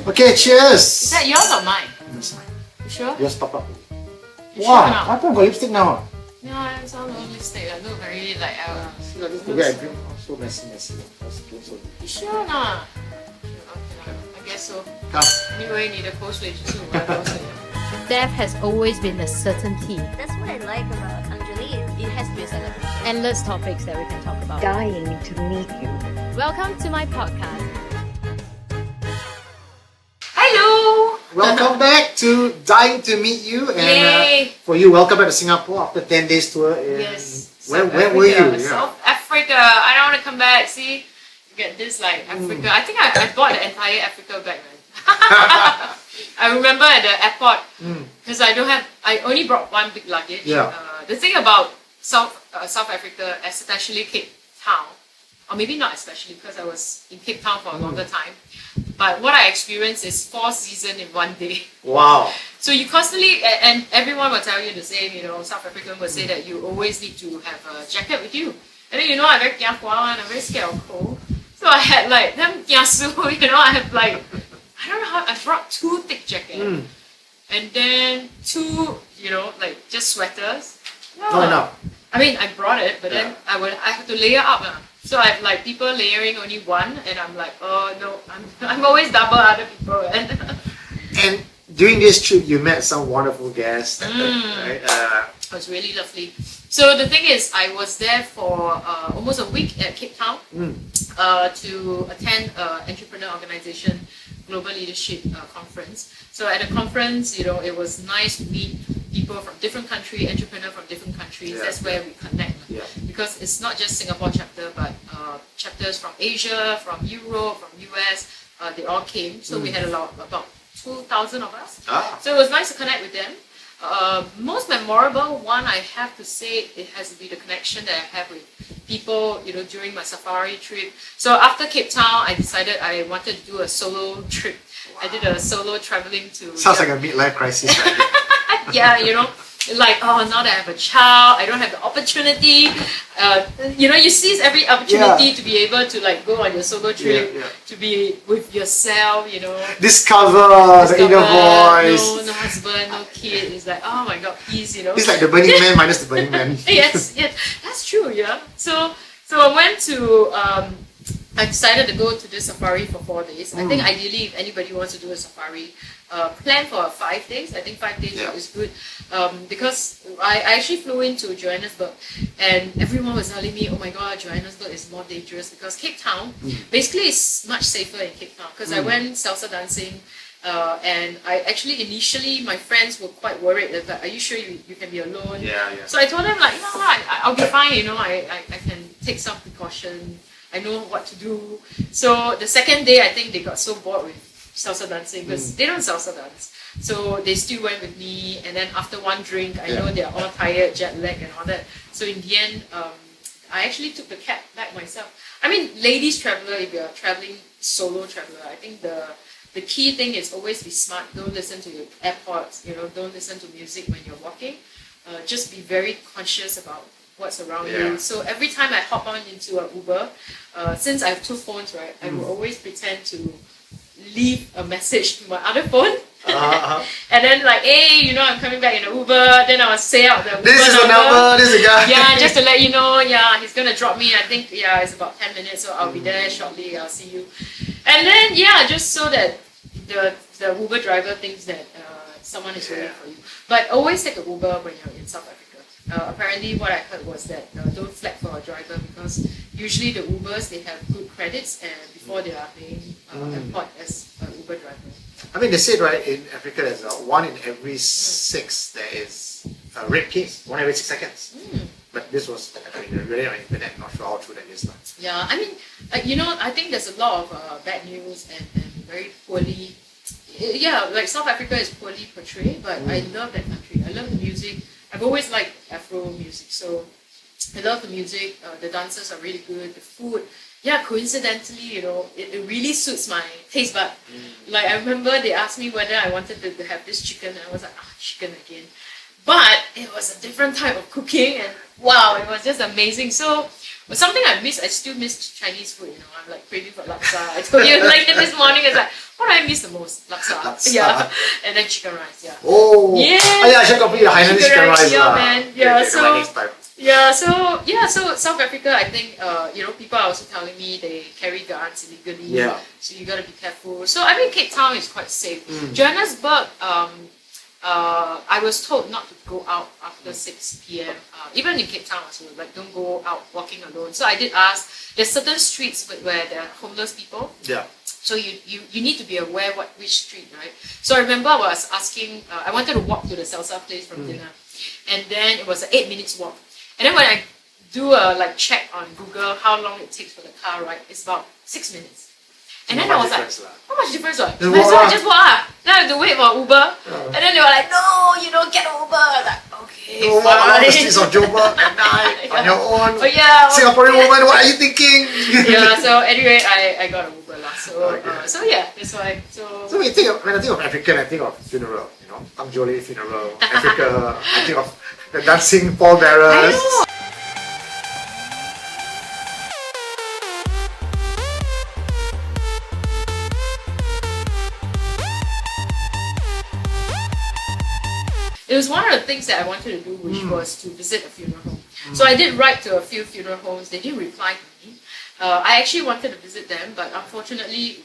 Okay, cheers! Is that yours or mine? That's mine. You sure? Yours pop up. You Wow, sure or not? I thought I got lipstick now. Yeah, it's all over lipstick. I look very like See, like this, the way I drink, so messy. So You sure or not? Okay, I guess so. come. Anyway, 你的口水就是我的口水。 Death has always been a certainty. That's what I like about Angjolie. It has to be a celebration. Endless topics that we can talk about. Dying to meet you. Welcome to my podcast. Hello! Welcome back to Dying to Meet You, and Yay! for you, welcome back to Singapore after 10 days tour. In, Yes. Where South were you? Africa. South Africa. I don't want to come back. See, you get this like Africa. I think I bought the entire Africa back, man. I remember at the airport because I only brought one big luggage. Yeah. The thing about South Africa, especially Cape Town, or maybe not especially because I was in Cape Town for a longer time. But what I experienced is 4 seasons in one day. Wow. So you constantly, and everyone will tell you the same, South African will say that you always need to have a jacket with you. And then, I'm very kiakwa and I'm very scared of cold. So I had like, them kiasu, I have like, I don't know how, I brought 2 thick jackets. And then 2, like just sweaters. Not enough. I mean, I brought it, but then I have to layer up. So I have like people layering only one, and I'm like, oh no, I'm always double other people. And during this trip, you met some wonderful guests. Right? It was really lovely. So the thing is, I was there for almost a week at Cape Town to attend entrepreneur organization global leadership conference. So at the conference, it was nice to meet people from different countries, entrepreneurs from different countries. Yeah. That's where we connect. Yeah. Because it's not just Singapore chapter, but chapters from Asia, from Europe, from US, they all came. So we had about 2,000 of us. So it was nice to connect with them. Most memorable one, I have to say, it has to be the connection that I have with people, during my safari trip. So after Cape Town, I decided I wanted to do a solo trip. I did a solo traveling to... Sounds like a midlife crisis. Right? Yeah, like, oh, now that I have a child, I don't have the opportunity. You seize every opportunity to be able to like go on your solo trip, to be with yourself, Discover the inner voice. No husband, no kid. It's like, oh my God, peace, It's like the Burning Man minus the Burning Man. yes, that's true, yeah. So I went to, I decided to go to this safari for 4 days. I think ideally, if anybody wants to do a safari, plan for 5 days. I think 5 days is good because I actually flew into Johannesburg and everyone was telling me, oh my God, Johannesburg is more dangerous because Cape Town basically is much safer in Cape Town because I went salsa dancing and I actually initially my friends were quite worried that are you sure you can be alone? So I told them like, I'll be fine, I can take some precaution. I know what to do. So the second day, I think they got so bored with salsa dancing because they don't salsa dance. So they still went with me. And then after one drink, I know they're all tired, jet lag and all that. So in the end, I actually took the cab back myself. I mean, ladies traveler, if you're traveling solo traveler, I think the key thing is always be smart. Don't listen to your AirPods. Don't listen to music when you're walking. Just be very conscious about what's around you. So every time I hop on into an Uber, since I have 2 phones, right, I will always pretend to leave a message to my other phone. And then like, hey, I'm coming back in an Uber. Then I will say out the Uber This is the number, this is the guy. Yeah, just to let you know, he's going to drop me. I think, it's about 10 minutes, so I'll be there shortly. I'll see you. And then, just so that the Uber driver thinks that someone is waiting for you. But always take an Uber when you're in South Africa. Apparently what I heard was that don't flag for a driver because usually the Ubers, they have good credits and before they are being employed as an Uber driver. I mean, they said, right, in Africa, there's 1 in every 6 there is a rape case, 1 every 6 seconds. But this was, really on the internet, not sure how true that is. Yeah, I mean, I think there's a lot of bad news and very poorly, like South Africa is poorly portrayed, but I love that country. I love the music. I've always liked Afro music, so I love the music. The dancers are really good. The food, coincidentally, it really suits my taste bud. Like I remember they asked me whether I wanted to have this chicken, and I was like, chicken again. But it was a different type of cooking, and wow, it was just amazing. So, but something I still miss Chinese food. I'm like craving for laksa. I told you like this morning, it's like, what do I I miss the most? Laksa. Laksa. Yeah. And then chicken rice, yeah. Oh! Yeah. Oh, yeah, I should copy the Hainanese chicken rice. Yeah, lah. man. Okay, Yeah, okay, so... next time. So South Africa, I think people are also telling me they carry guns illegally. Yeah. So you gotta be careful. So I mean, Cape Town is quite safe. Mm. Johannesburg, I was told not to go out after 6 p.m. Even in Cape Town also, like don't go out walking alone. So I did ask. There's certain streets where there are homeless people. Yeah. So you need to be aware which street, right? So I remember I was asking. I wanted to walk to the salsa place from dinner, and then it was an 8 minutes walk. And then when I do a check on Google how long it takes for the car ride, it's about 6 minutes. And then I was like, how much difference? Might as well just walk. Then I have to wait for Uber. And then they were like, no, get an Uber. I was like, okay, Walk along the fine. streets of Joburg at night on your own. Oh yeah. Singaporean woman, what are you thinking? Yeah. So anyway, I got an Uber lah. So Okay. so yeah, that's why. So So when I think of African, I think of funeral. Angjolie funeral, Africa. I think of the dancing pallbearers. I know. It was one of the things that I wanted to do, which was to visit a funeral home. So I did write to a few funeral homes. They didn't reply to me. I actually wanted to visit them, but unfortunately,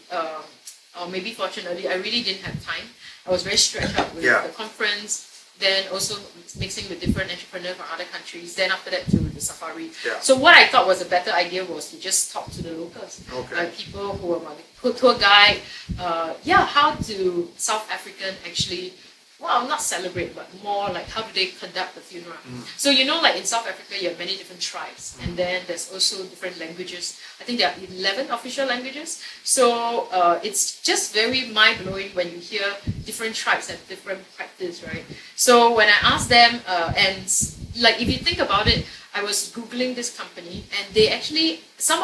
or maybe fortunately, I really didn't have time. I was very stretched out with the conference, then also mixing with different entrepreneurs from other countries, then after that to the safari. Yeah. So what I thought was a better idea was to just talk to the locals, like people who are tour guide, how do South African actually, well, not celebrate, but more like how do they conduct the funeral. So like in South Africa, you have many different tribes, and then there's also different languages. I think there are 11 official languages. So it's just very mind-blowing when you hear different tribes have different practice, right? So when I asked them, and if you think about it, I was Googling this company, and they actually, some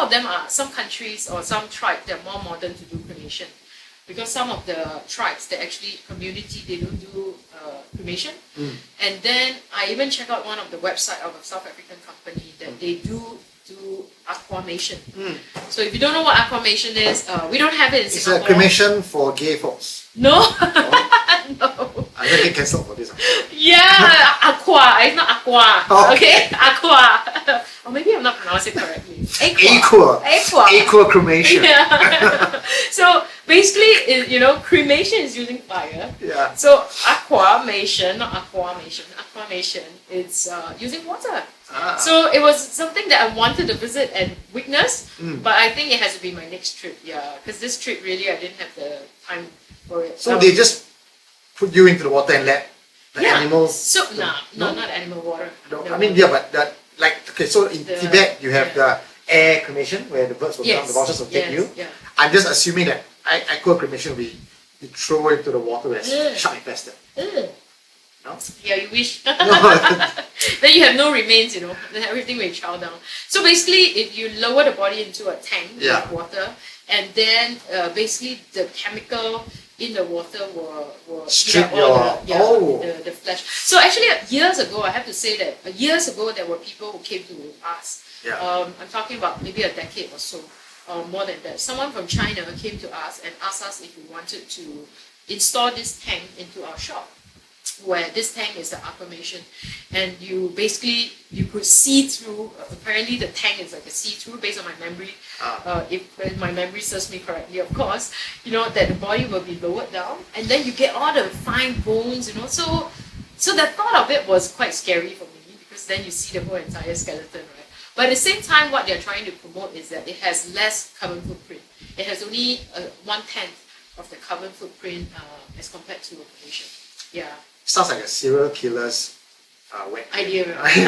countries or some tribes, they're more modern to do cremation. Because some of the tribes, they actually, community, they don't do cremation. And then I even checked out one of the website of a South African company that they do aquamation. So if you don't know what aquamation is, we don't have it in Singapore. It's a cremation for gay folks. No. No. I'm going to get cancelled for this. Yeah, aqua. It's not aqua. Oh. Okay, aqua. Or maybe I'm not pronouncing it correctly. Aqua cremation. Yeah. So basically, cremation is using fire. Yeah. So aquamation, not aquamation. Aquamation is using water. So it was something that I wanted to visit and witness, but I think it has to be my next trip. Yeah, because this trip really I didn't have the time for it. So they just put you into the water and let the animals. So not animal water. No, No. I mean but so in Tibet you have the air cremation where the birds will come, the vultures will take you. Yeah. I'm just assuming that aqua cremation will be you throw into the water that's shark infested. No? Yeah, you wish. No. Then you have no remains, then everything will chow down. So basically, if you lower the body into a tank with water, and then basically the chemical in the water will Strip eat up all your- the flesh. So actually, years ago, I have to say that years ago there were people who came to us. Yeah. I'm talking about maybe a decade or so, or more than that. Someone from China came to us and asked us if we wanted to install this tank into our shop, where this tank is the aquamation, and you could see through. Apparently, the tank is like a see-through, based on my memory. If my memory serves me correctly, of course, that the body will be lowered down, and then you get all the fine bones. So the thought of it was quite scary for me, because then you see the whole entire skeleton, right? But at the same time, what they're trying to promote is that it has less carbon footprint. It has only 1/10 of the carbon footprint as compared to a cremation. Yeah. Sounds like a serial killer's wet Idea.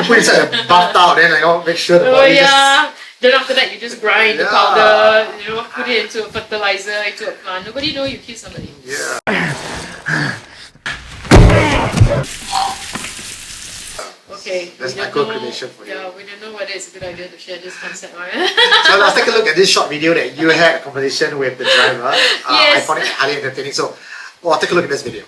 put inside a bathtub, then make sure the body Then after that, you just grind the powder, put it into a fertilizer, into a plant. Nobody know you kill somebody. Yeah. Okay. That's we don't micro-cremation for you. Yeah, we don't know whether it's a good idea to share this concept. Right? So let's take a look at this short video that you had a conversation with the driver. Yes. I found it highly entertaining. So, take a look at this video.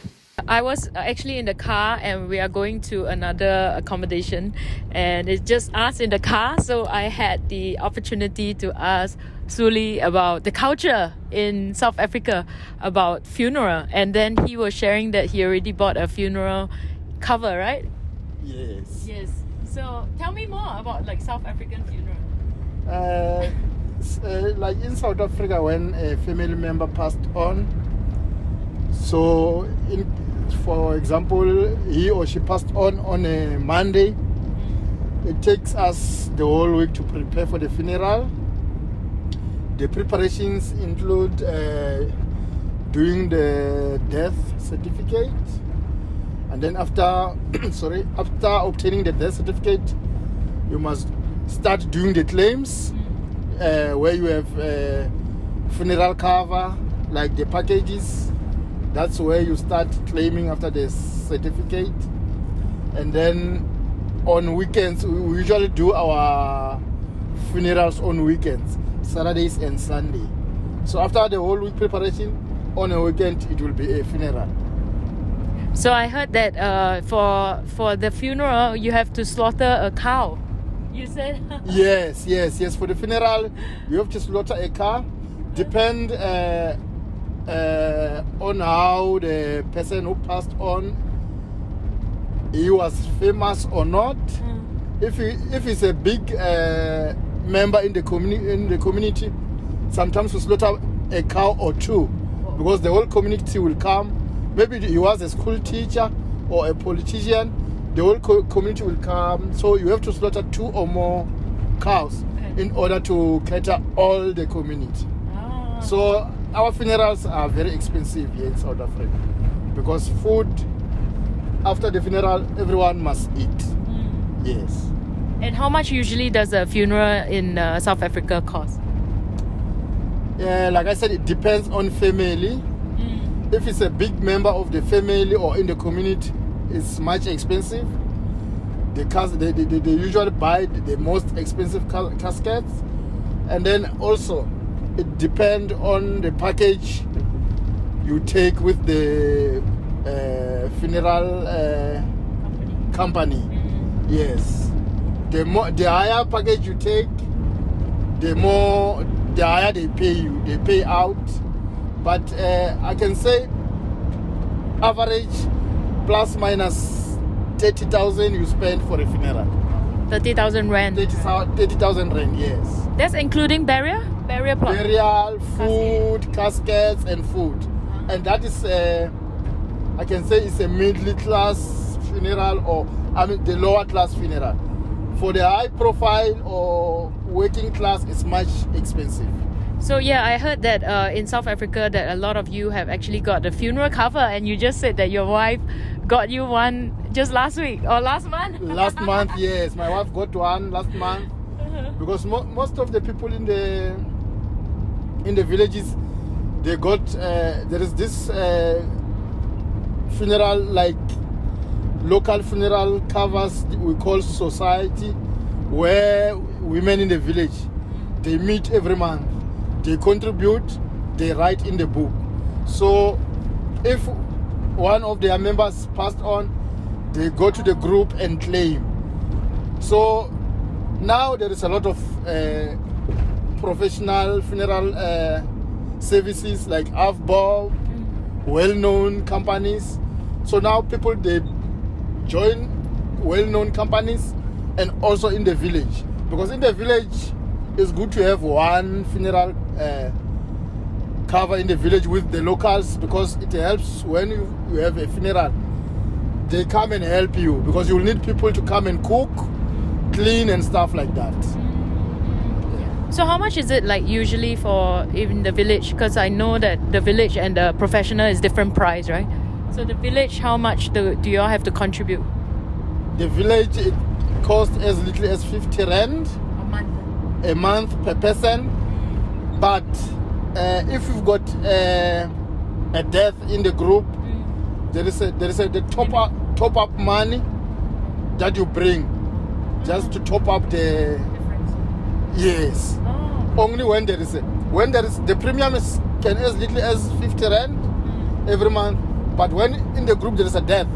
I was actually in the car and we are going to another accommodation and it's just us in the car. So I had the opportunity to ask Suli about the culture in South Africa, about funeral. And then he was sharing that he already bought a funeral cover, right? Yes. Yes. So tell me more about like South African funeral. Like in South Africa, when a family member passed on, so for example, he or she passed on a Monday, it takes us the whole week to prepare for the funeral. The preparations include doing the death certificate, and then after obtaining the death certificate, you must start doing the claims, where you have funeral cover, like the packages. That's where you start claiming after the certificate. And then on weekends, we usually do our funerals on weekends, Saturdays and Sunday. So after the whole week preparation, on a weekend it will be a funeral. So I heard that for the funeral you have to slaughter a cow. You said? Yes. For the funeral, you have to slaughter a cow. Depend on how the person who passed on, he was famous or not. If he's a big member in the community, sometimes we slaughter a cow or two, because the whole community will come. Maybe he was a school teacher or a politician, the whole community will come. So you have to slaughter 2 or more cows in order to cater all the community. So our funerals are very expensive here in South Africa, because food after the funeral, everyone must eat. Yes. And how much usually does a funeral in South Africa cost? Yeah, like I said, it depends on family. If it's a big member of the family or in the community, it's much expensive. They usually buy the most expensive caskets. And then also, it depends on the package you take with the funeral company. Yes. The higher package you take, the higher they pay you. They pay out. But I can say average plus minus 30,000 you spend for a funeral. 30,000 rand. 30,000 rand, yes. That's including burial plot. Burial, food, caskets and food. And that is I can say it's a middle class funeral, or the lower class funeral. For the high profile or working class, it's much expensive. So yeah, I heard that in South Africa that a lot of you have actually got the funeral cover, and you just said that your wife got you one just last week or last month. Last month, yes, my wife got one last month, because most of the people in the villages, they got there is this funeral, like local funeral covers we call society, where women in the village, they meet every month. They contribute, they write in the book. So if one of their members passed on, they go to the group and claim. So now there is a lot of professional funeral services like AFBOB, well-known companies. So now people, they join well-known companies, and also in the village. Because in the village, it's good to have one funeral cover in the village with the locals, because it helps when you have a funeral. They come and help you, because you will need people to come and cook, clean and stuff like that. So how much is it like usually for even the village? Because I know that the village and the professional is different price, right? So the village, how much do you all have to contribute? The village, it costs as little as 50 rand a month per person. But if you've got a death in the group, there is the top up money that you bring just to top up the difference. Yes. Only when there is the premium can as little as 50 rand every month. But when in the group there is a death,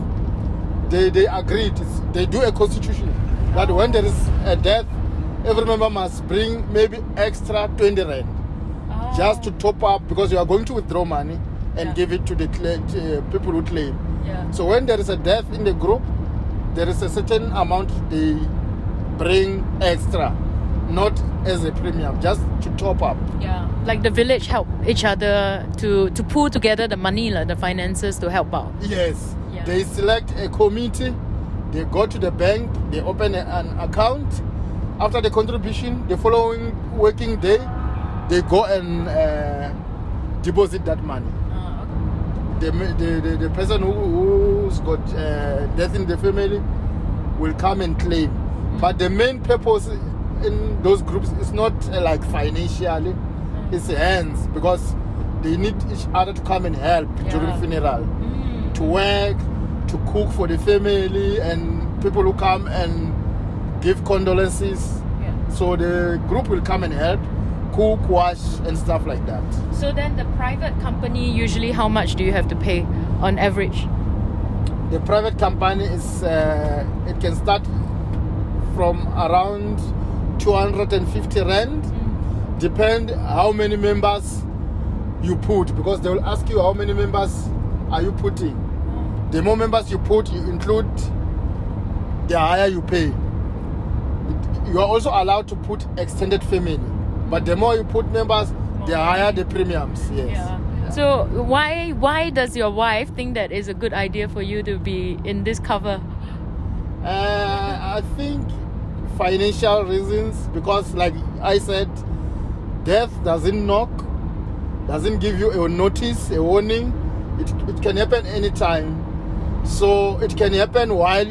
they agreed. They do a constitution that when there is a death, every member must bring maybe extra 20 rand just to top up, because you are going to withdraw money and give it to the people who claim. Yeah. So when there is a death in the group, there is a certain amount they bring extra, not as a premium, just to top up. Yeah. Like the village help each other to pool together the money, like the finances to help out. Yes. Yeah. They select a committee, they go to the bank, they open an account. After the contribution, the following working day, they go and deposit that money. The person who's got death in the family will come and claim. But the main purpose in those groups is not like financially, it's hands, because they need each other to come and help during funeral, to work, to cook for the family, and people who come and give condolences. So the group will come and help, cook, wash, and stuff like that. So then the private company, usually how much do you have to pay on average? The private company is, it can start from around 250 rand, depend how many members you put, because they will ask you how many members are you putting. The more members you put, you include, the higher you pay. You are also allowed to put extended family, but the more you put members, the higher the premiums. Yes. Yeah. So why does your wife think that is a good idea for you to be in this cover? I think financial reasons, because like I said, death doesn't knock, doesn't give you a notice, a warning. It can happen anytime. So it can happen while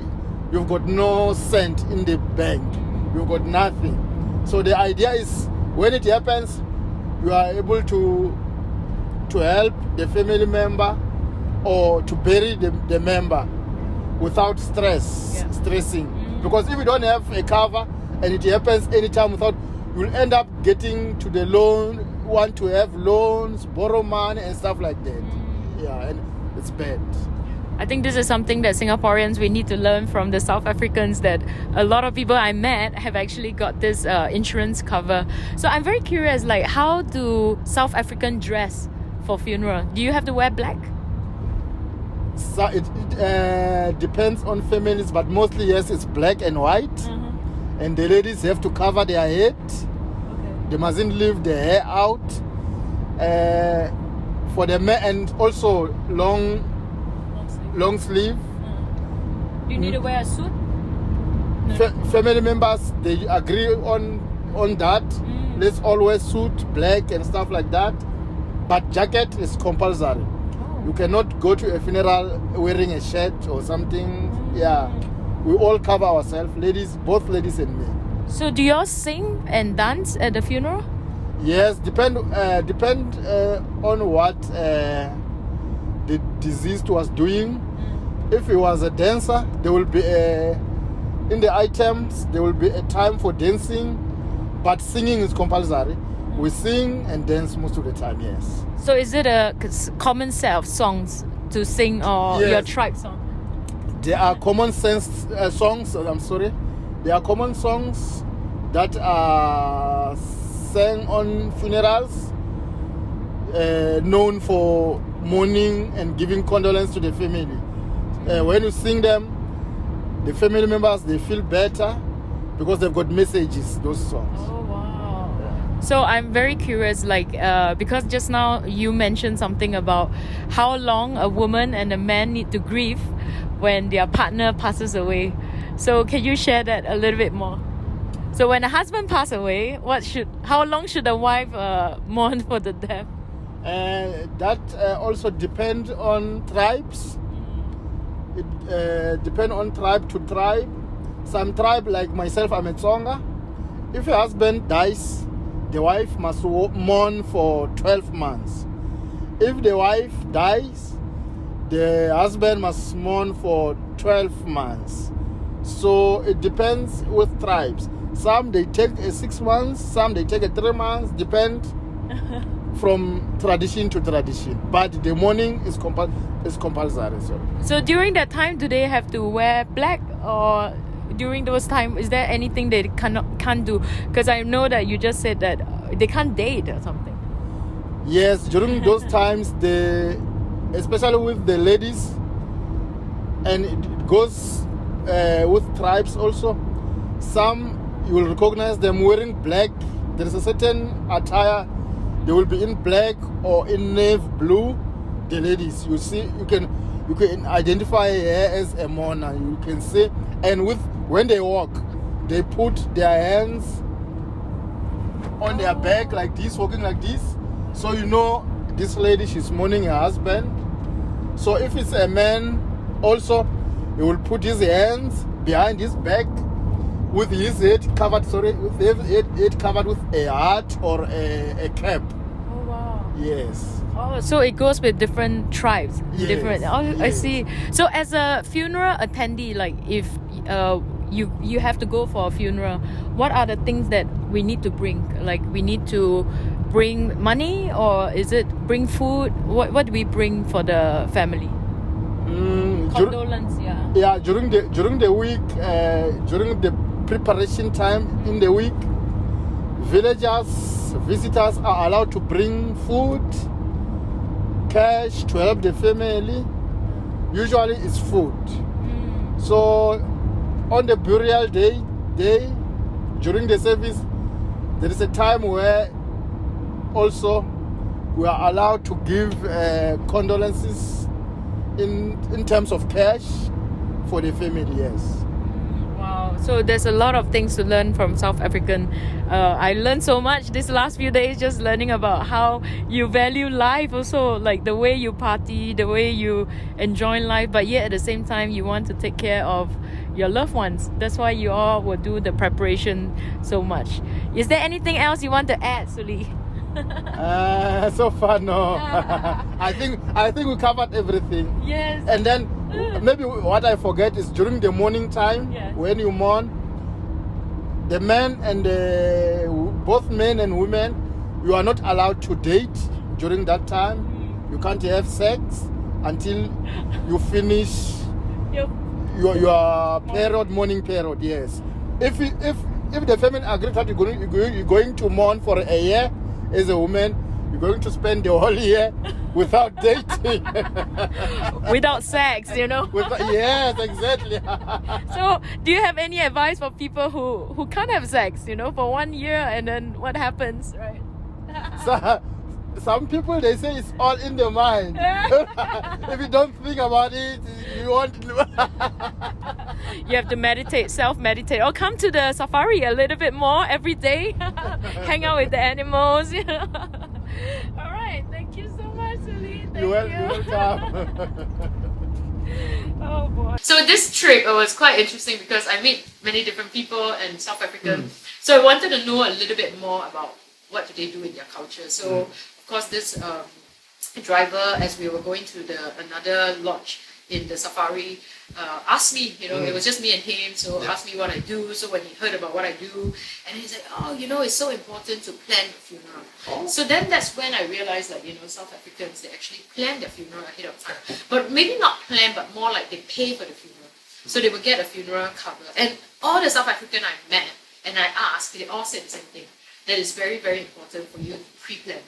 you've got no cent in the bank. You've got nothing. So the idea is when it happens, you are able to help the Yeah. family member or to bury the member without stressing. Because if you don't have a cover and it happens anytime without, you'll end up getting to the loan, want to have loans, borrow money and stuff like that. Yeah, and it's bad. I think this is something that Singaporeans, we need to learn from the South Africans, that a lot of people I met have actually got this insurance cover. So I'm very curious, like, how do South African dress for funeral? Do you have to wear black? So it depends on families, but mostly yes, it's black and white. And the ladies have to cover their head. They mustn't leave their hair out. For the men, and also long sleeve. Do you need to wear a suit? Family members, they agree on that. Let's all wear suit, black and stuff like that. But jacket is compulsory. You cannot go to a funeral wearing a shirt or something. Yeah, we all cover ourselves, ladies, both ladies and men. So do you all sing and dance at the funeral? Yes, depend on what the deceased was doing. If he was a dancer, there will be in the items there will be a time for dancing, but singing is compulsory. We sing and dance most of the time. Yes. So is it a common set of songs to sing, or Yes. your tribe song? There are common sense songs. There are common songs that are sang on funerals, known for mourning and giving condolence to the family. When you sing them, the family members, they feel better because they've got messages, those songs. Oh wow! So I'm very curious, like because just now you mentioned something about how long a woman and a man need to grieve when their partner passes away. So can you share that a little bit more? So when a husband passes away, how long should a wife mourn for the death? That also depends on tribes. It depends on tribe to tribe. Some tribe, like myself, I'm a Tsonga. If a husband dies, the wife must mourn for 12 months. If the wife dies, the husband must mourn for 12 months. So it depends with tribes. Some they take 6 months, some they take 3 months, depend from tradition to tradition, but the mourning is compulsory. So during that time, do they have to wear black, or during those time, is there anything they can't do? Because I know that you just said that they can't date or something. Yes, during those times, especially with the ladies, and it goes with tribes also. Some you will recognize them wearing black. There is a certain attire. They will be in black or in navy blue. The ladies, you see, you can identify her as a mourner. You can see, and when they walk, they put their hands on their back like this, walking like this. So you know this lady, she's mourning her husband. So if it's a man, also he will put his hands behind his back with his head covered. With his head covered with a hat or a cap. Oh wow. Yes. Oh, so it goes with different tribes. Yes, Different. Oh, I yes. see. So as a funeral attendee, like if you have to go for a funeral, what are the things that we need to bring? Like we need to bring money, or is it bring food? What do we bring for the family? Condolence, yeah. Yeah, during the week, during the preparation time in the week, villagers, visitors are allowed to bring food, cash to help the family. Usually it's food. So on the burial day, during the service, there is a time where also we are allowed to give condolences in terms of cash for the family, yes. Wow. So there's a lot of things to learn from South African. I learned so much this last few days just learning about how you value life also, like the way you party, the way you enjoy life, but yet at the same time you want to take care of your loved ones. That's why you all will do the preparation so much. Is there anything else you want to add, Suli? So far, no. I think we covered everything. Yes. And then maybe what I forget is during the morning time, Yes. when you mourn, the men and both men and women, you are not allowed to date during that time. You can't have sex until you finish Yep. your period, mourning period. Yes. If the family agree that you're going to mourn for a year as a woman, you're going to spend the whole year without dating. Without sex, you know. Yes, exactly. So do you have any advice for people who can't have sex, you know, for 1 year, and then what happens, right? So, some people, they say it's all in the mind. If you don't think about it, you won't. You have to meditate, self-meditate, or come to the safari a little bit more every day. Hang out with the animals, you know. All right, thank you so much, Suli. Thank You're you. welcome. Oh boy. So this trip was quite interesting because I met many different people in South Africa. So I wanted to know a little bit more about what do they do in their culture. So of course this driver, as we were going to another lodge in the safari, asked me, you know, it was just me and him, so asked me what I do. So when he heard about what I do, and he's like, oh, you know, it's so important to plan the funeral. So then that's when I realized that, you know, South Africans, they actually plan their funeral ahead of time. But maybe not plan, but more like they pay for the funeral. So they would get a funeral cover. And all the South African I met, and I asked, they all said the same thing. That it's very, very important for you to pre-plan,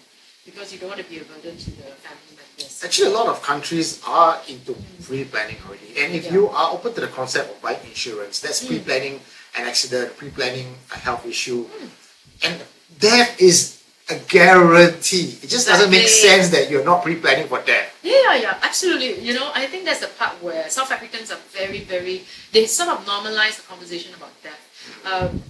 because you don't want to be a burden to the family members. Actually, a lot of countries are into pre-planning already. And if you are open to the concept of buying insurance, that's pre-planning an accident, pre-planning a health issue. And death is a guarantee. It just doesn't make sense that you're not pre-planning for death. Yeah, absolutely. You know, I think that's the part where South Africans are very, very, they sort of normalize the conversation about death.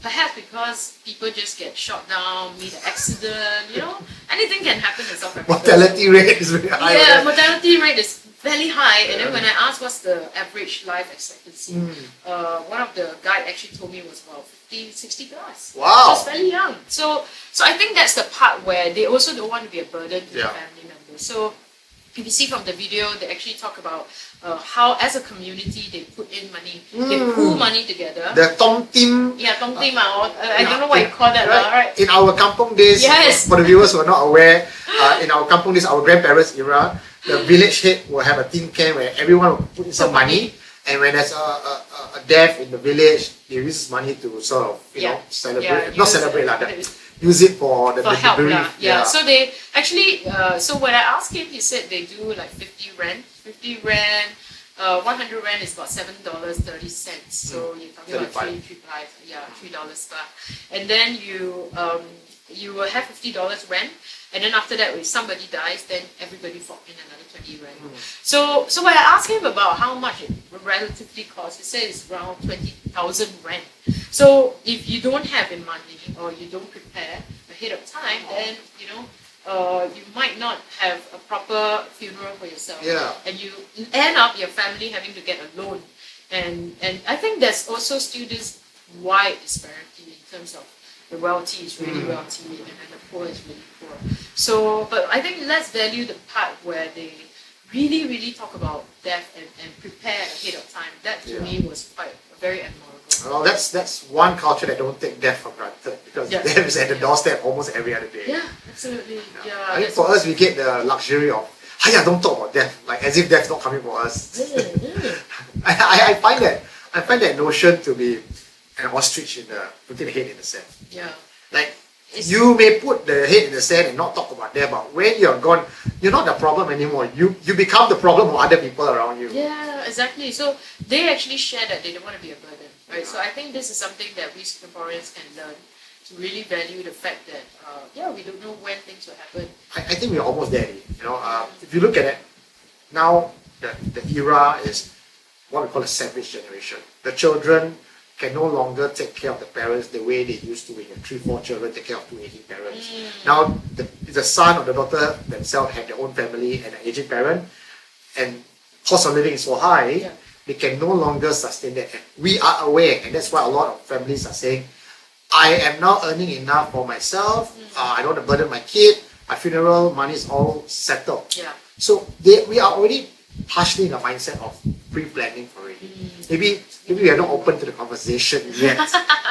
Perhaps because people just get shot down, meet an accident, you know, anything can happen in South Africa. Mortality rate is very high. Yeah, mortality rate is very high. And then when I asked what's the average life expectancy, one of the guide actually told me it was about 50, 60 plus. Wow. Just very young. So I think that's the part where they also don't want to be a burden to the family members. So if you see from the video, they actually talk about how, as a community, they put in money, they pool money together. The Tom Tim. Yeah, Tong Tim, I don't know what you call that, right? In our kampung days, Yes. for the viewers who are not aware, in our kampung days, our grandparents' era, the village head will have a tin can where everyone will put in some money, and when there's a death in the village, they use this money to sort of, celebrate, not celebrate like that. Use it for the help bereaved. Yeah. So they actually, so when I asked him, he said they do like 50 rand, 100 rand is about $7.30. So you're talking about $3 per. And then you will have $50 rent, and then after that, if somebody dies, then everybody fork in another 20 rand. So when I asked him about how much it relatively costs, he said it's around 20,000 rand. So if you don't have the money or you don't prepare ahead of time, then you might not have a proper funeral for yourself. Yeah. And you end up your family having to get a loan. And I think there's also still this wide disparity in terms of the wealthy is really wealthy and the poor is really poor. So, but I think let's value the part where they really, really talk about death and prepare ahead of time. That to me was quite very admirable. Well, that's one culture that don't take death for granted, because death is at the doorstep almost every other day. Yeah, absolutely. Yeah. I think for us, we get the luxury of, don't talk about death, like as if death's not coming for us. I find that notion to be an ostrich putting the head in the sand. Yeah. Like, you may put the head in the sand and not talk about death, but when you're gone, you're not the problem anymore. You become the problem of other people around you. Yeah, exactly. So they actually share that they don't want to be a burden, right? So I think this is something that we Singaporeans can learn, to really value the fact that we don't know when things will happen. I think we're almost there. If you look at it now, the era is what we call a savage generation. The children can no longer take care of the parents the way they used to when you 3-4 children take care of 2 aging parents. Now the son or the daughter themselves have their own family and an aging parent, and cost of living is so high, they can no longer sustain that. And we are aware, and that's why a lot of families are saying, I am now earning enough for myself, I don't want to burden my kid, my funeral money is all settled. Yeah. So we are already partially in the mindset of pre-planning already. Maybe we are not open to the conversation yet,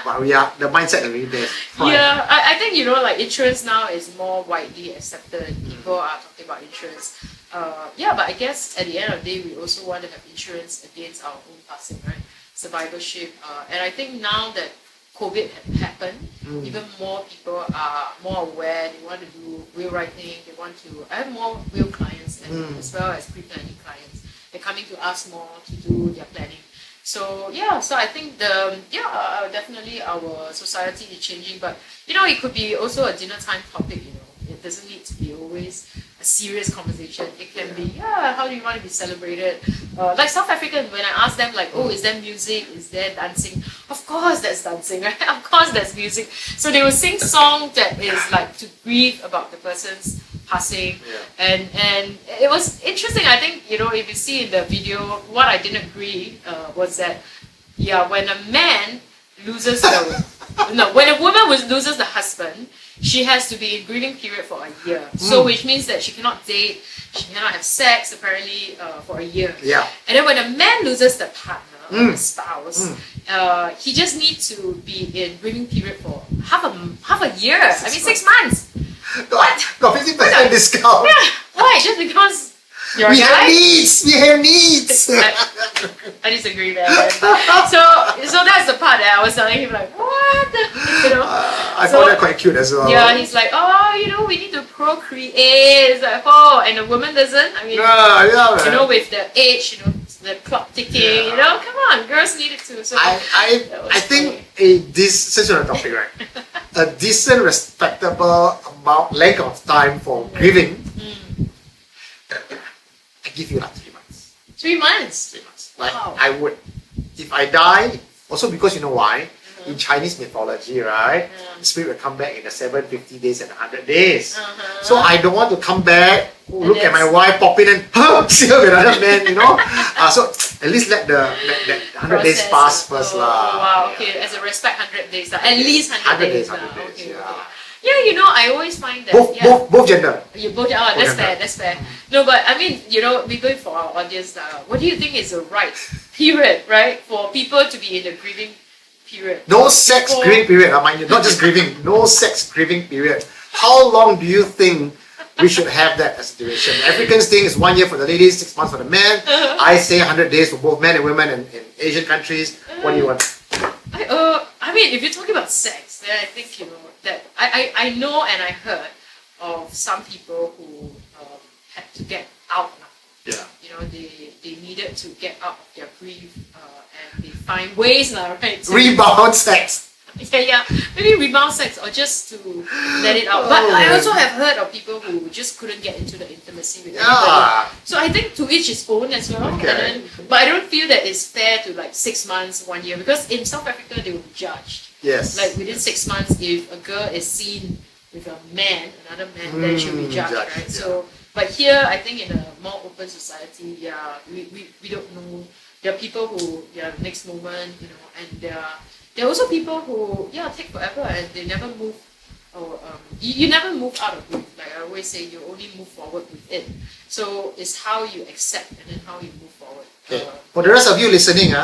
but the mindset already there. Yeah, I think like insurance now is more widely accepted. People are talking about insurance. But I guess at the end of the day, we also want to have insurance against our own passing, right? Survivorship. And I think now that COVID had happened, even more people are more aware. They want to do will writing. They want to. I have more will clients as well as pre-planning clients. They're coming to us more to do their planning. So so I think definitely our society is changing. But it could be also a dinner time topic. It doesn't need to be always a serious conversation. It can be, how do you want to be celebrated? Like South Africans, when I ask them, like, is there music? Is there dancing? Of course there's dancing, right? Of course there's music. So they will sing songs that is like to grieve about the person's passing. And it was interesting. I think, if you see in the video, what I didn't agree was that, when a man loses when a woman loses the husband, she has to be in grieving period for a year. So which means that she cannot date, she cannot have sex apparently for a year. Yeah. And then when a man loses the partner or the spouse, he just needs to be in grieving period for half a year. 6 months. Got 50% discount. Yeah. Why? Just because you're we a guy? have needs. I disagree there. So that's the part that I was telling him, like, what? I found that quite cute as well. Yeah, he's like, we need to procreate. It's like, and the woman doesn't. With the age, the clock ticking. Come on, girls need it too. So I think since you're on the topic, right? A decent, respectable length of time for grieving. I give you like 3 months. 3 months? 3 months. Like, wow. I would, if I die, also because you know why? In Chinese mythology, right? The spirit will come back in the 750 days and 100 days. So I don't want to come back, look at my wife, pop in and see her with another man, so at least let the 100 days pass first. Wow, okay. As a respect, 100 days. At least 100 days. Okay. Yeah, you know, I always find that. Both, yeah. both gender. You both. Oh, that's gender. fair. That's fair. No, but I mean, you know, we going for our audience now. What do you think is the right period, right, for people to be in the grieving period? No sex grieving period, mind you, not just grieving. No sex grieving period. How long do you think we should have that as a duration? Africans think it's 1 year for the ladies, 6 months for the men. I say 100 days for both men and women in Asian countries. What do you want? I mean, if you're talking about sex, then I think, you know, that I know and I heard of some people who had to get out now. Yeah. You know, they needed to get out of their grief and they find ways now, right? Rebound sex. Yeah, maybe rebound sex or just to let it out. But I also have heard of people who just couldn't get into the intimacy with anybody. So I think to each his own as well. Okay. And then, but I don't feel that it's fair to like 6 months, 1 year, because in South Africa they will be judged. Yes. Like within 6 months, if a girl is seen with a man, another man, then she'll be judged, right? Yeah. So, but here I think in a more open society, yeah, we don't know. There are people who, next moment, you know, and there are also people who, take forever and they never move, or you never move out of grief. Like I always say, you only move forward with it. So it's how you accept and then how you move forward. Okay. For the rest of you listening,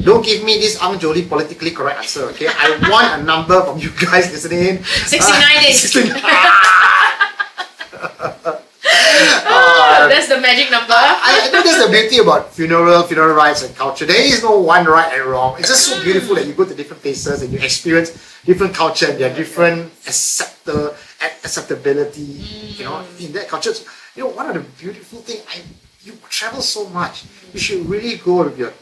don't give me this Angjolie politically correct answer, okay? I want a number from you guys listening. 69 days. 69. That's the magic number. I think that's the beauty about funeral rites and culture. There is no one right and wrong. It's just so beautiful that you go to different places and you experience different culture and their different acceptability. You know, in that culture, you know, one of the beautiful things, you travel so much. You should really go with your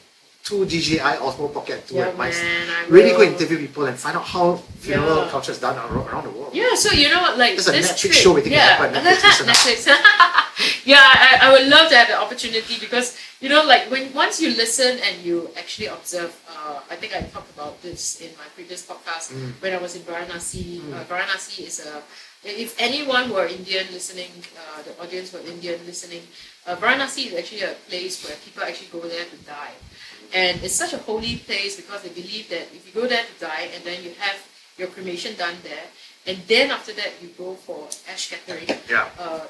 2 GGI Osmo Pocket 2 advice. Really go interview people and find out how funeral culture is done around the world. Yeah, so you know, like there's a this Netflix trip, show waiting to happen. Netflix. I would love to have the opportunity because you know, like once you listen and you actually observe. I think I talked about this in my previous podcast when I was in Varanasi. Varanasi is if anyone who are Indian listening, the audience who are Indian listening, Varanasi is actually a place where people actually go there to die. And it's such a holy place because they believe that if you go there to die and then you have your cremation done there, and then after that you go for ash scattering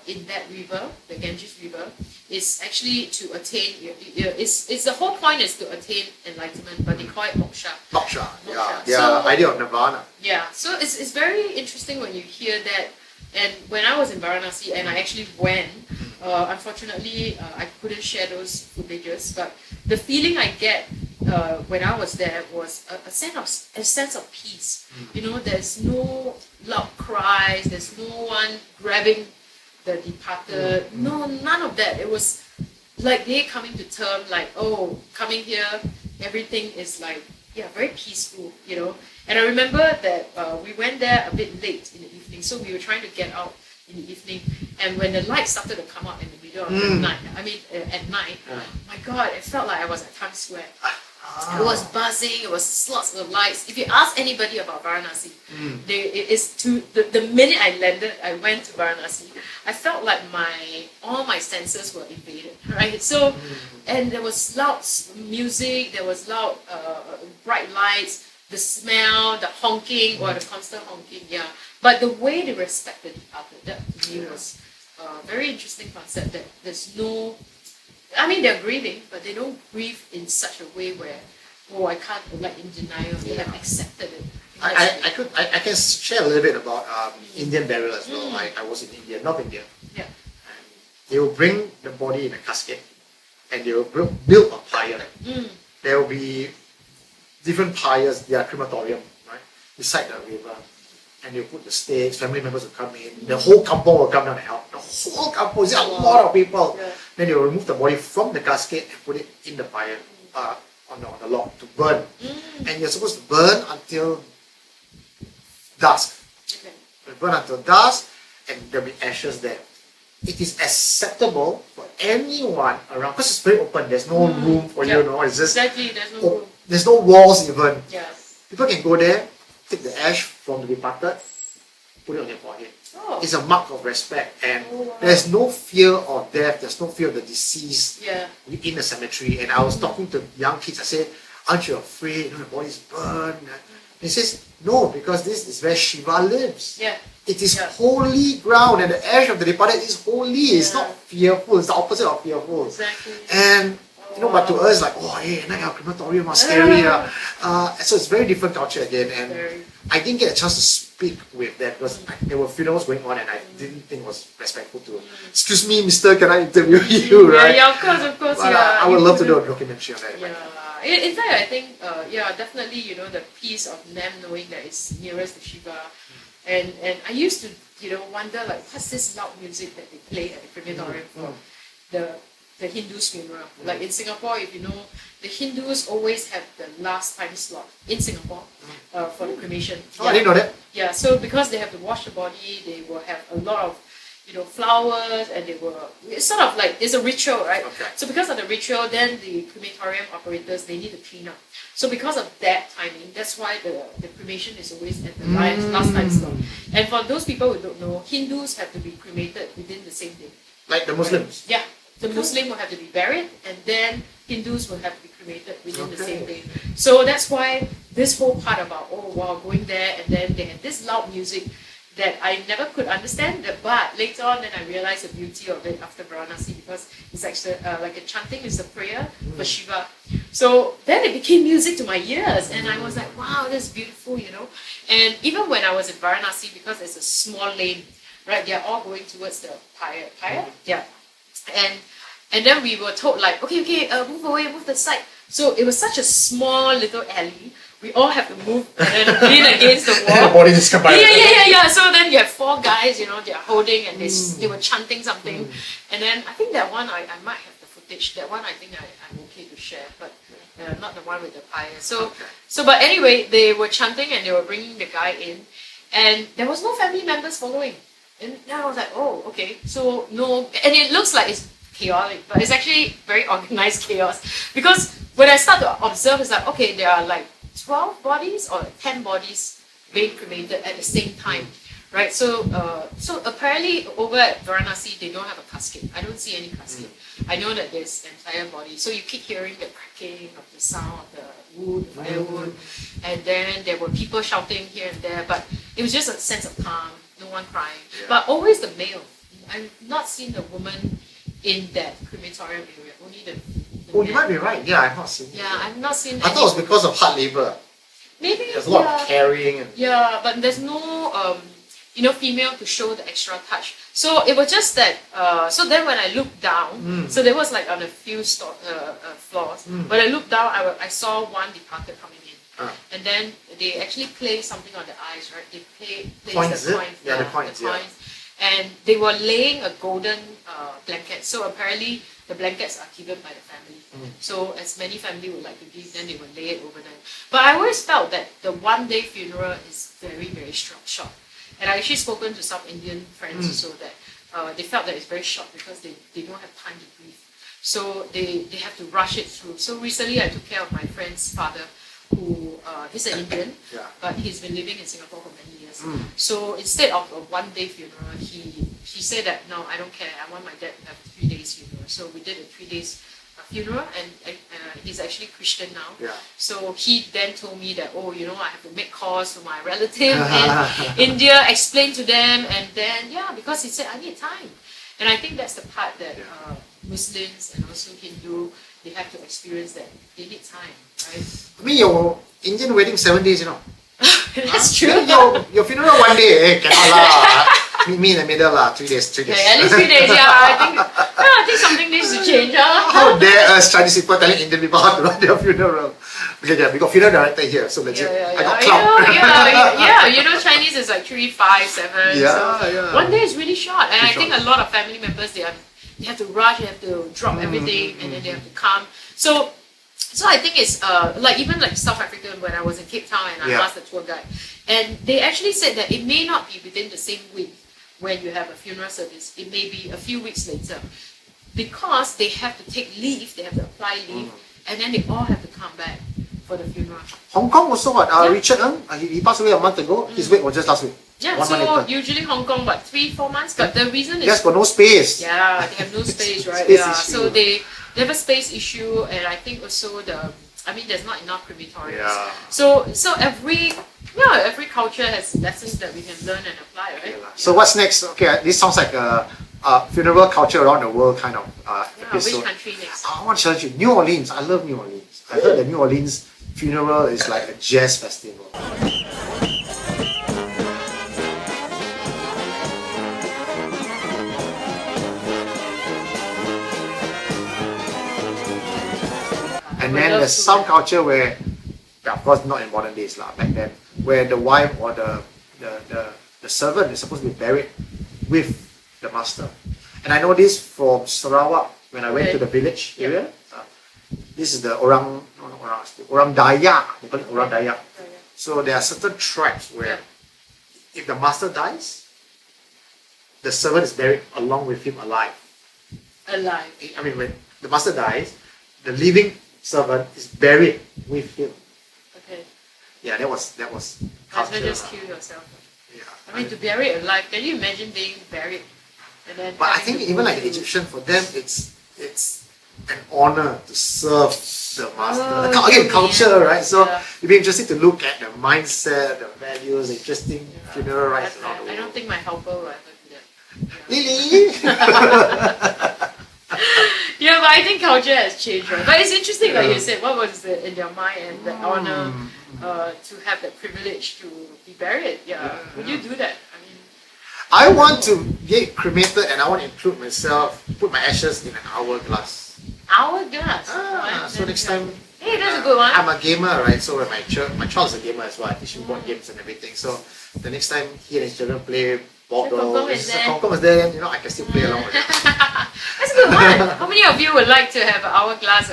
in that river, the Ganges River, it's actually to attain. It's the whole point is to attain enlightenment, but they call it moksha. Moksha, the So, idea of nirvana. Yeah, so it's very interesting when you hear that. And when I was in Varanasi and I actually went, unfortunately I couldn't share those footages, but the feeling I get when I was there was a sense of peace. You know, there's no loud cries, there's no one grabbing the departed, no, none of that. It was like they coming to term, like, oh, coming here, everything is like, very peaceful, you know. And I remember that we went there a bit late in the evening, so we were trying to get out in the evening. And when the lights started to come out in the middle of the night, at night, my God, it felt like I was at Times Square. It was buzzing, it was lots of lights. If you ask anybody about Varanasi, the minute I landed, I went to Varanasi, I felt like all my senses were invaded, right? So, and there was loud music, there was loud bright lights, the smell, the honking, or the constant honking, But the way they respected the other, that to me was a very interesting concept that there's no... they're grieving, but they don't grieve in such a way where, I can't, like in denial, they have accepted it. I can share a little bit about Indian burial as well. I was in India, North India. Yeah. And they will bring the body in a casket and they will build a pyre. There will be different pyres, their crematorium, right, beside the river. And they'll put the stakes, family members will come in, the whole kampong will come down and help. The whole kampong, there's a lot of people. Yeah. Then they will remove the body from the casket and put it in the fire, on the log to burn. And you're supposed to burn until dusk. Okay. You burn until dusk and there'll be ashes there. It is acceptable for anyone around, because it's very open, there's no room for you, it's just... Exactly, there's no room. There's no walls even. Yes. People can go there, take the ash from the departed, put it on their forehead. It's a mark of respect, and there's no fear of death, there's no fear of the deceased within the cemetery. And I was talking to young kids, I said, aren't you afraid? The body's burned. He says, no, because this is where Shiva lives. Yeah. it is Yeah. holy ground, and the ash of the departed is holy. It's not fearful. It's the opposite of fearful. Exactly. And but to us, like, oh, hey, crematorium are scary. So it's very different culture again. And Very. I didn't get a chance to speak with that because there were funerals going on, and I didn't think it was respectful to. Excuse me, Mister, can I interview you? Right? Yeah, of course, But, yeah. I would You love to do know. a documentary on that. Yeah. In fact, I think, definitely, the peace of them knowing that it's nearest to Shiva. And I used to, wonder, like, what's this loud music that they play at the crematorium for the Hindus funeral? Like in Singapore, if you know, the Hindus always have the last time slot in Singapore for the cremation. Oh, I didn't know that. Yeah, so because they have to wash the body, they will have a lot of, flowers, and it's sort of like, it's a ritual, right? Okay. So because of the ritual, then the crematorium operators, they need to clean up. So because of that timing, that's why the cremation is always at the last time slot. And for those people who don't know, Hindus have to be cremated within the same day. Like the Muslims. Yeah. The Muslim will have to be buried, and then Hindus will have to be cremated within the same day. So that's why this whole part about, going there, and then they have this loud music that I never could understand, but later on then I realized the beauty of it after Varanasi, because it's actually like a chanting, is a prayer for Shiva. So then it became music to my ears, and I was like, wow, that's beautiful, And even when I was in Varanasi, because there's a small lane, right, they're all going towards the pyre, yeah. And then we were told, like, okay, move away, move the side. So it was such a small little alley. We all have to move and then lean against the wall. The body just come by. Yeah. So then you have 4 guys, they're holding, and they were chanting something. And then I think that one, I might have the footage. That one I think I'm okay to share, but not the one with the pyre. So but anyway, they were chanting and they were bringing the guy in, and there was no family members following. And then I was like, oh, okay. So no, and it looks like it's chaotic, but it's actually very organized chaos. Because when I start to observe, it's like, okay, there are like 12 bodies or 10 bodies being cremated at the same time, right? So apparently over at Varanasi, they don't have a casket. I don't see any casket. I know that there's entire body. So you keep hearing the cracking of the sound of the wood, the firewood, and then there were people shouting here and there, but it was just a sense of calm. No one crying, but always the male. I've not seen the woman in that crematorium area. Only the Oh, man. you might be right. Yeah, I've not seen. Yeah, I've not seen. I thought it was because of hard labor. Maybe There's a lot of carrying. And Yeah, but there's no female to show the extra touch. So it was just that. So then when I looked down, so there was like on a few floors. When I looked down, I saw one departed coming in. And then they actually play something on the eyes, right? They play Coins, the coins. the coins. And they were laying a golden blanket. So apparently the blankets are given by the family. So as many family would like to give, then they would lay it over them. But I always felt that the one-day funeral is very, very short. And I actually spoken to some Indian friends also that they felt that it's very short because they don't have time to grieve. So they have to rush it through. So recently I took care of my friend's father, who he's an Indian, but he's been living in Singapore for many years. So instead of a one-day funeral, he said that, no, I don't care. I want my dad to have a 3 days funeral. So we did a 3 days funeral, and he's actually Christian now. So he then told me that, I have to make calls to my relative in India, explain to them, and then because he said I need time, and I think that's the part that Muslims and also Hindu, they have to experience, that they need time, right? I mean, your Indian wedding 7 days, That's true. Then your funeral 1 day, cannot lah. Meet me in the middle lah, 3 days. Yeah, at least 3 days. I think something needs to change. How dare us Chinese people telling Indian people how to run their funeral? Okay, we got funeral director here, so legit. I got clout. Chinese is like 3, 5, 7. So 1 day is really short, and I think a lot of family members they have to rush, they have to drop everything, and then they have to come. So I think it's even South Africa, when I was in Cape Town and I asked the tour guide, and they actually said that it may not be within the same week when you have a funeral service. It may be a few weeks later, because they have to take leave, they have to apply leave, and then they all have to come back for the funeral. Hong Kong also what? Richard Ng, he passed away a month ago. His wake was just last week. Yeah, 1 month so later. usually Hong Kong, 3-4 months, but the reason is... Yes, got no space. Yeah, they have no space, right? Space yeah, issue. so they have a space issue, and I think also I mean, there's not enough crematoriums. Yeah. So every culture has lessons that we can learn and apply, right? So what's next? Okay, this sounds like a funeral culture around the world kind of episode. Which country next? I want to challenge you. New Orleans. I love New Orleans. I heard that New Orleans funeral is like a jazz festival. And then there's some culture where, of course not in modern days back then, where the wife or the servant is supposed to be buried with the master. And I know this from Sarawak when I went to the village area. This is the Orang Dayak. They call it Orang Dayak. So there are certain tribes where if the master dies, the servant is buried along with him alive. Alive. I mean, when the master dies, the living servant is buried with him. Okay. Yeah, that was Might as culture. well just kill yourself. Yeah. I mean, to bury it alive, can you imagine being buried? And then But I having think to even go like the to- Egyptian, for them, it's an honor to serve the master. Oh, Again, yeah. culture, right? So Yeah. it'd be interesting to look at the mindset, the values, the interesting funeral rites around the world. I don't think my helper will ever do that. Lily! Yeah, but I think culture has changed, right? But it's interesting, like you said, what was in their mind and the honor to have that privilege to be buried? Yeah. Would you do that? I mean, I want to get cremated and I want to include myself, put my ashes in an hourglass. hourglass. So next time, Hey, that's a good one. I'm a gamer, right? So when my child is a gamer as well, I teach him board games and everything. So the next time he and his children play board So Kong Kong is games, there. Kong Kong is there, then I can still play along with them. That's a good one. How many of you would like to have an hourglass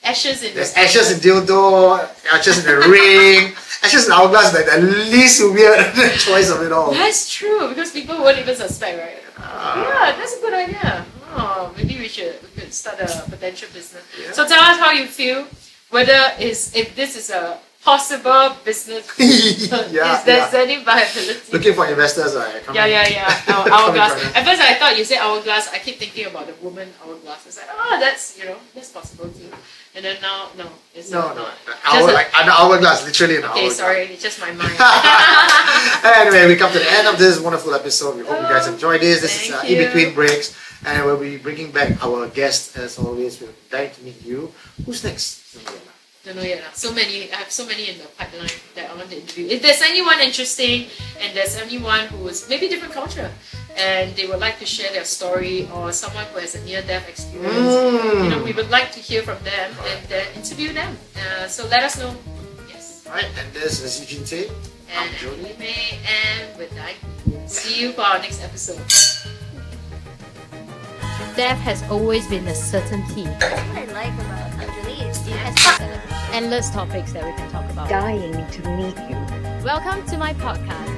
ashes in There's the ashes in dildo, ashes in the ring, ashes in hourglass, like the least weird choice of it all. That's true, because people won't even suspect, right? Yeah, that's a good idea. Oh, maybe we could start a potential business. Yeah. So tell us how you feel, if this is a possible business. Yeah, If there's any viability. Looking for investors, Yeah. Hourglass. At first I thought you said hourglass, I keep thinking about the woman hourglass. It's like, that's possible too. And then now, no. It's No, not. no. Just Like an hourglass, literally an okay, hourglass. sorry, it's just my mind. Anyway, we come to the end of this wonderful episode. We hope you guys enjoyed this. This is Thank in you. between breaks, and we'll be bringing back our guests as always. We're dying to meet you. Who's next? Don't know yet. I have so many in the pipeline that I want to interview. If there's anyone interesting and there's anyone who is maybe different culture and they would like to share their story, or someone who has a near-death experience, we would like to hear from them and then interview them. So let us know. Yes. Alright, and this is Eugene Tay. I'm And Jody. Angjolie Mei, and with that, see you for our next episode. Death has always been a certainty. What I like about Angjolie is it has to celebrate. Endless topics that we can talk about. Dying to meet you. Welcome to my podcast.